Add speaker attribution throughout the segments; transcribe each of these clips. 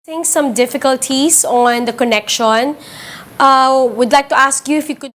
Speaker 1: Seeing some difficulties on the connection. Would like to ask you if you could.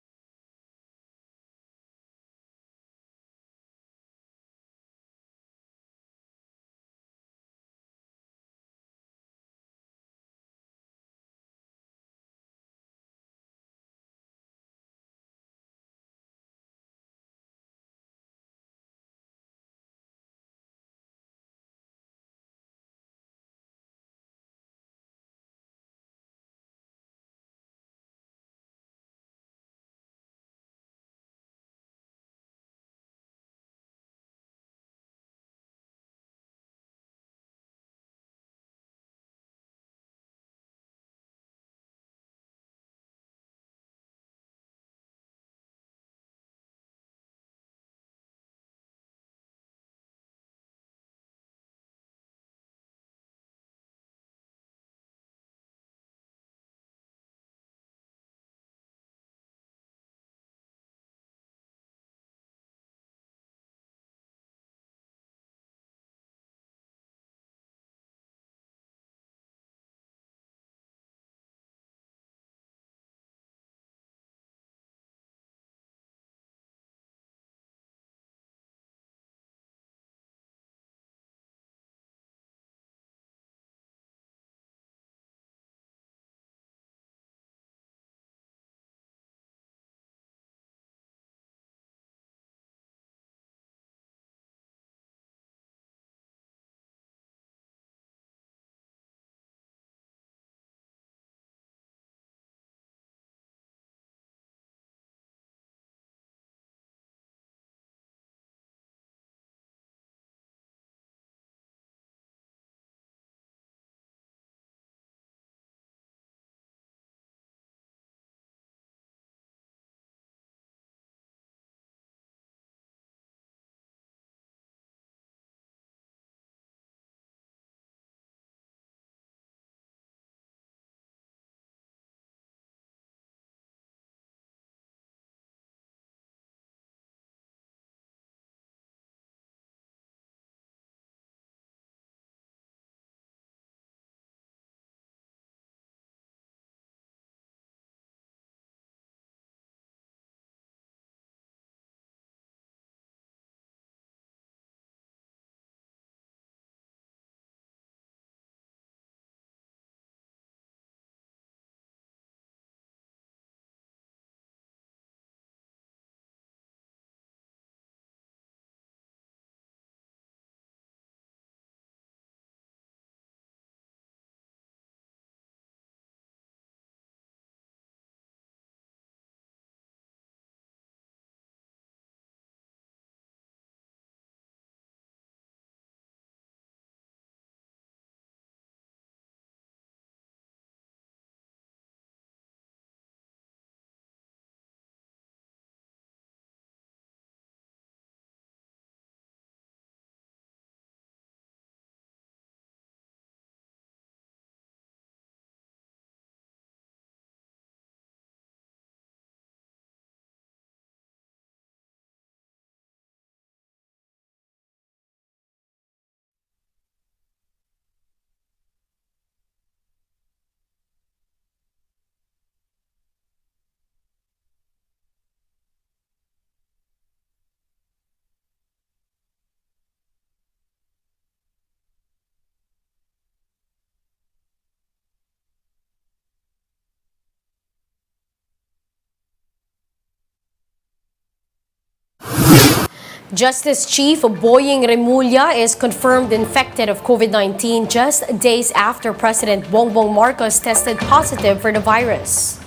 Speaker 1: Justice Chief Boying Remulla is confirmed infected of COVID-19 just days after President Bongbong Marcos tested positive for the virus.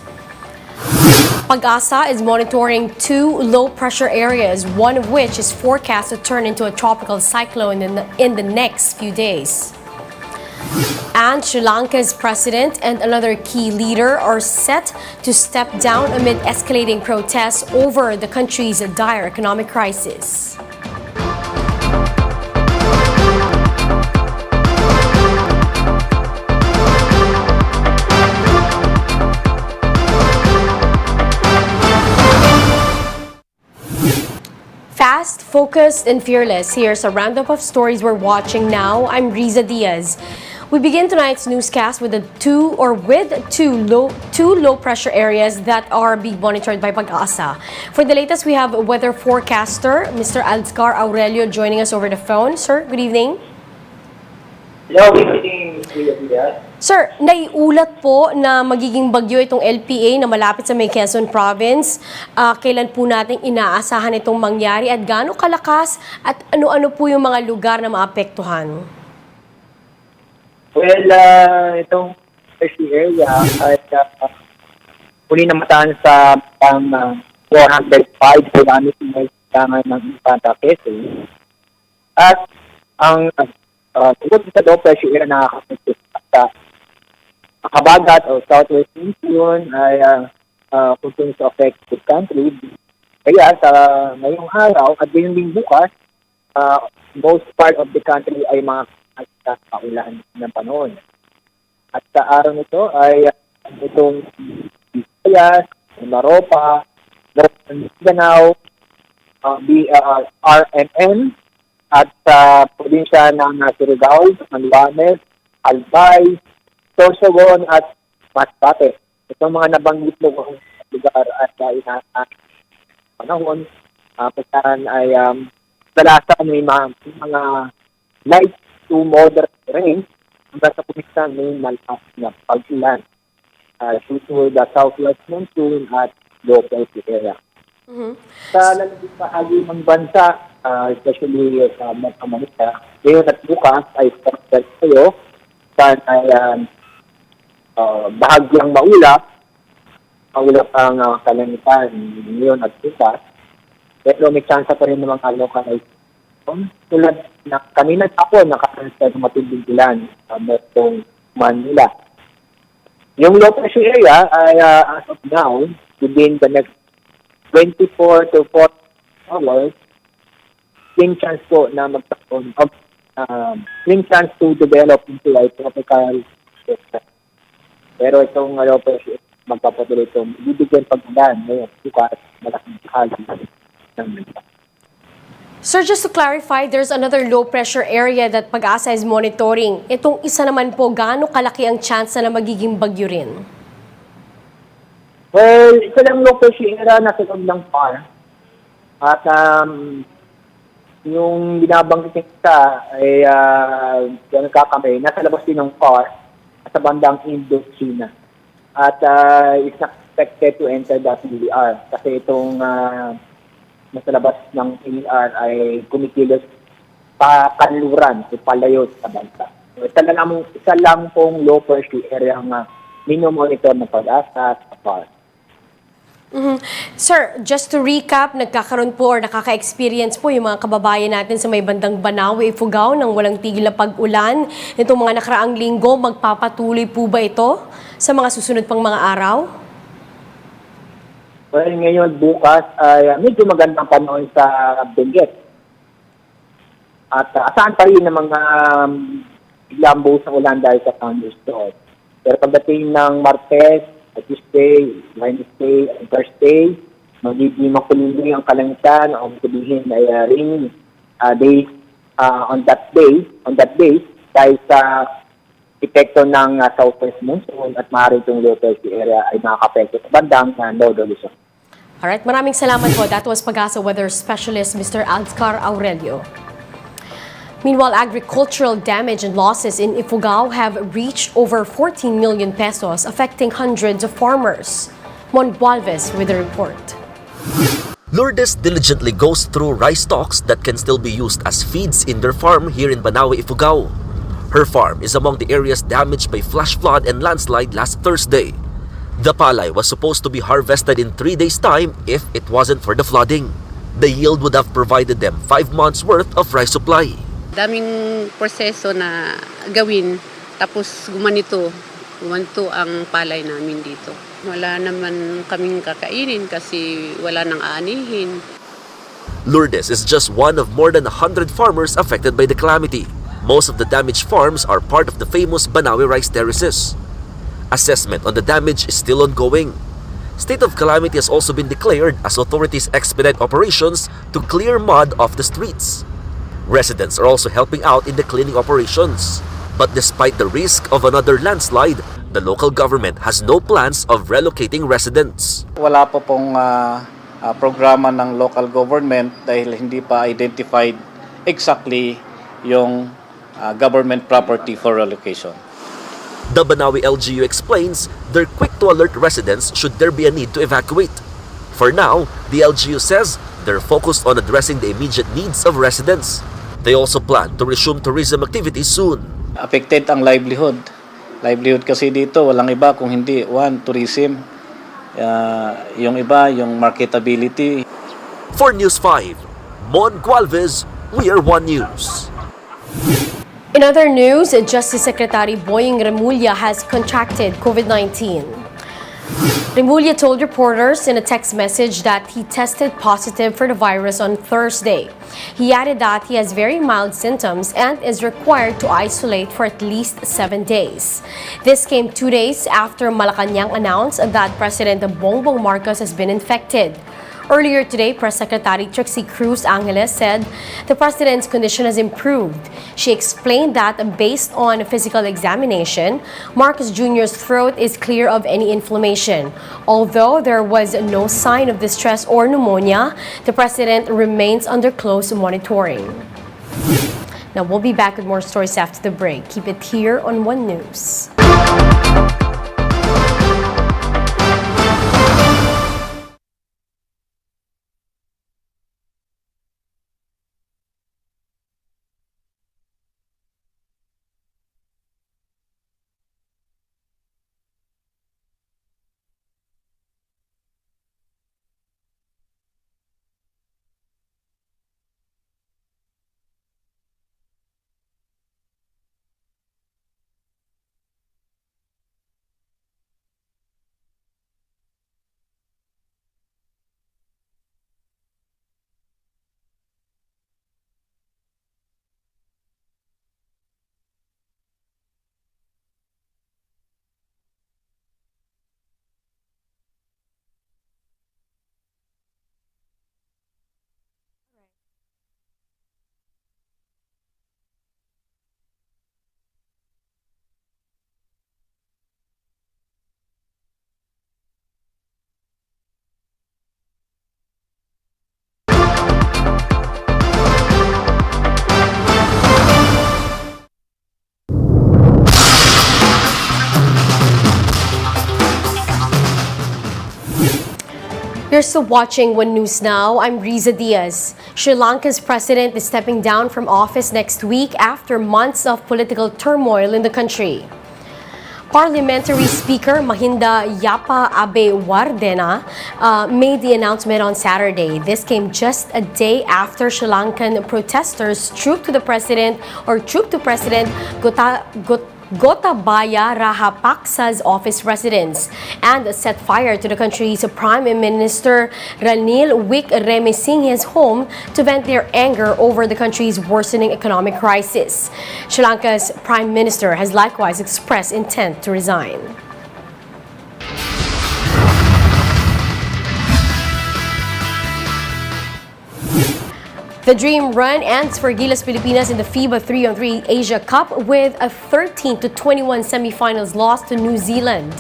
Speaker 1: Pag-asa is monitoring two low-pressure areas, one of which is forecast to turn into a tropical cyclone in the next few days. And Sri Lanka's president and another key leader are set to step down amid escalating protests over the country's dire economic crisis. Fast, focused, and fearless. Here's a roundup of stories we're watching now. I'm Riza Diaz. We begin tonight's newscast with two low pressure areas that are being monitored by Pag-asa. For the latest, we have weather forecaster Mr. Aldscar Aurelio joining us over the phone. Sir, good evening.
Speaker 2: Hello, good evening, Kuya Diaz.
Speaker 1: Sir, naiulat po na magiging bagyo itong LPA na malapit sa may Quezon Province. Kailan po natin inaasahan itong mangyari at gaano kalakas at ano-ano po yung mga lugar na maapektuhan?
Speaker 2: Well, itong area ay huli namataan sa 405 km ng Infanta Quezon. At ang tungkol sa low pressure area na nakakapagpapit sa habagat o southwest monsoon ay continues to affect the country. Kaya sa ngayong araw at din bukas, most part of the country ay mga kaulan ng panahon. At sa araw nito ay itong Visayas, Maropa, Banaue, RMN, at sa probinsya ng IFUGAO, Banaue, Albay, Sorsogon at Masbate. Itong mga nabanggit mo kung lugar at inaasahan panahon, pagkaan ay dalasan may mga light to moderate rain hanggang sa pumisan may malakas na pag-ulan due to the southwest monsoon at low pressure area. Sa lalabing bahagi ng bansa, especially sa Metro Manila, ngayon at bukas ay expected kayo saan ay bahagyang maulap ang kalamitan ngayon at bukas. Pero may chance pa rin ng mga localization. Tulad na kanina ako nakakasya ng matinding ulan sa Metro Manila. Yung low pressure area ay as of now, within the next 24 to 40 hours, slim chance po na magkaroon of slim chance to develop into a tropical system. Pero itong low pressure magpapatuloy itong bibigyan pag-ulan ngayon bukas malaking bahagi ng bansa.
Speaker 1: Sir, just to clarify, there's another low pressure area that Pag-asa is monitoring. Itong isa naman po, gaano kalaki ang chance na magiging bagyo rin?
Speaker 2: Well, isa lang low pressure area na sa loob ng FAR. At yung binabanggit nito ay nagkakamay, nasa labas din ng FAR sa bandang Indochina. At it's not expected to enter the PER kasi itong nasa labas ng PER ay kumikilos kanluran o palayo sa bansa. So, isa lang pong low pressure area ang minomonitor ng Pag-asa sa FAR.
Speaker 1: Sir, just to recap, nagkakaroon po or nakaka-experience po yung mga kababayan natin sa may bandang Banaue, IFUGAO ng walang tigil na pag-ulan. Itong mga nakaraang linggo, magpapatuloy po ba ito sa mga susunod pang mga araw?
Speaker 2: Well, ngayon bukas ay medyo magandang panahon sa Benguet. At asahan pa rin ng mga lambos ng ulan dahil sa thunderstorm. Pero pagdating ng Martes, Tuesday, Wednesday, and Thursday, magiging makulimlim ang kalangitan o sabihin ay rainy days on that day dahil sa epekto ng southwest monsoon at maaaring itong low pressure area ay makakapekto sa bandang Northern Luzon.
Speaker 1: Alright, maraming salamat po. That was Pag-asa Weather Specialist Mr. Aldscar Aurelio. Meanwhile, agricultural damage and losses in IFUGAO have reached over 14 million pesos, affecting hundreds of farmers. Mon Bualves with the report.
Speaker 3: Lourdes diligently goes through rice stalks that can still be used as feeds in their farm here in Banaue, IFUGAO. Her farm is among the areas damaged by flash flood and landslide last Thursday. The palay was supposed to be harvested in 3 days' time if it wasn't for the flooding. The yield would have provided them 5 months' worth of rice supply.
Speaker 4: Daming proseso na gawin, tapos gumanito ang palay namin dito. Wala naman kaming kakainin kasi wala nang aanihin.
Speaker 3: Lourdes is just one of more than 100 farmers affected by the calamity. Most of the damaged farms are part of the famous Banaue rice terraces. Assessment on the damage is still ongoing. State of calamity has also been declared as authorities expedite operations to clear mud off the streets. Residents are also helping out in the cleaning operations. But despite the risk of another landslide, the local government has no plans of relocating residents.
Speaker 5: Wala po pong programa ng local government dahil hindi pa identified exactly yung government property for relocation.
Speaker 3: The Banaue LGU explains they're quick to alert residents should there be a need to evacuate. For now, the LGU says they're focused on addressing the immediate needs of residents. They also plan to resume tourism activities soon.
Speaker 5: Affected ang livelihood. Livelihood kasi dito, walang iba kung hindi, one, tourism. Yung iba, yung marketability.
Speaker 3: For News 5, Mon Gualvez, we are One News.
Speaker 1: In other news, Justice Secretary Boying Remulla has contracted COVID-19. Remulla told reporters in a text message that he tested positive for the virus on Thursday. He added that he has very mild symptoms and is required to isolate for at least 7 days. This came 2 days after Malacanang announced that President Bongbong Marcos has been infected. Earlier today, Press Secretary Trixie Cruz Angeles said the president's condition has improved. She explained that based on a physical examination, Marcos Jr.'s throat is clear of any inflammation. Although there was no sign of distress or pneumonia, the president remains under close monitoring. Now, we'll be back with more stories after the break. Keep it here on One News. You're still watching One News Now. I'm Riza Diaz. Sri Lanka's president is stepping down from office next week after months of political turmoil in the country. Parliamentary Speaker Mahinda Yapa Abeyewardena made the announcement on Saturday. This came just a day after Sri Lankan protesters trooped to President Gotabaya Rajapaksa's office residence and set fire to the country's Prime Minister Ranil Wickremesinghe's home to vent their anger over the country's worsening economic crisis. Sri Lanka's Prime Minister has likewise expressed intent to resign. The dream run ends for Gilas Pilipinas in the FIBA 3-on-3 Asia Cup with a 13-21 semifinals loss to New Zealand.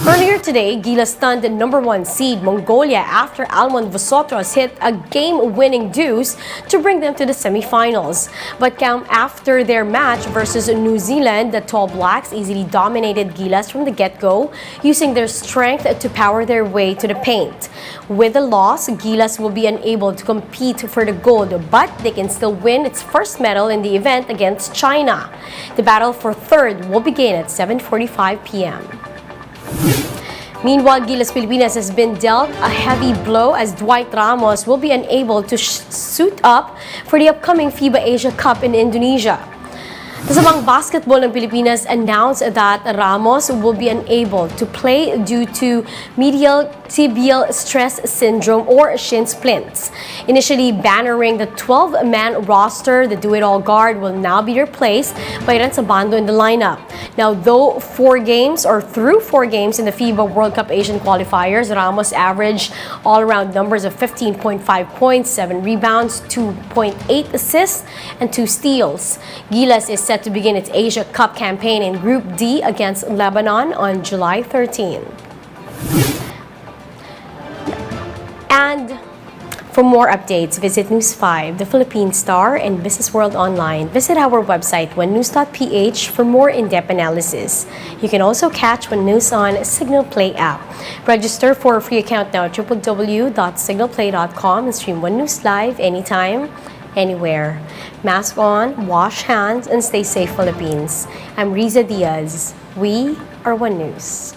Speaker 1: Earlier today, Gilas stunned the #1 seed Mongolia after Almond Vosotros hit a game-winning deuce to bring them to the semifinals. But after their match versus New Zealand, the Tall Blacks easily dominated Gilas from the get-go, using their strength to power their way to the paint. With the loss, Gilas will be unable to compete for the gold, but they can still win its first medal in the event against China. The battle for third will begin at 7:45 p.m. Meanwhile, Gilas Pilipinas has been dealt a heavy blow as Dwight Ramos will be unable to suit up for the upcoming FIBA Asia Cup in Indonesia. The Sabang Basketball ng Pilipinas announced that Ramos will be unable to play due to medial tibial stress syndrome or shin splints. Initially bannering the 12-man roster, the do-it-all guard will now be replaced by Ransabando in the lineup. Now, through 4 games in the FIBA World Cup Asian qualifiers, Ramos averaged all-around numbers of 15.5 points, 7 rebounds, 2.8 assists, and 2 steals. Gilas is set set to begin its Asia Cup campaign in Group D against Lebanon on July 13. And for more updates, visit News 5, The Philippine Star, and Business World Online. Visit our website, onenews.ph, for more in-depth analysis. You can also catch One News on Signal Play app. Register for a free account now at www.signalplay.com and stream One News live anytime, anywhere. Mask on, wash hands, and stay safe, Philippines. I'm Riza Diaz. We are One News.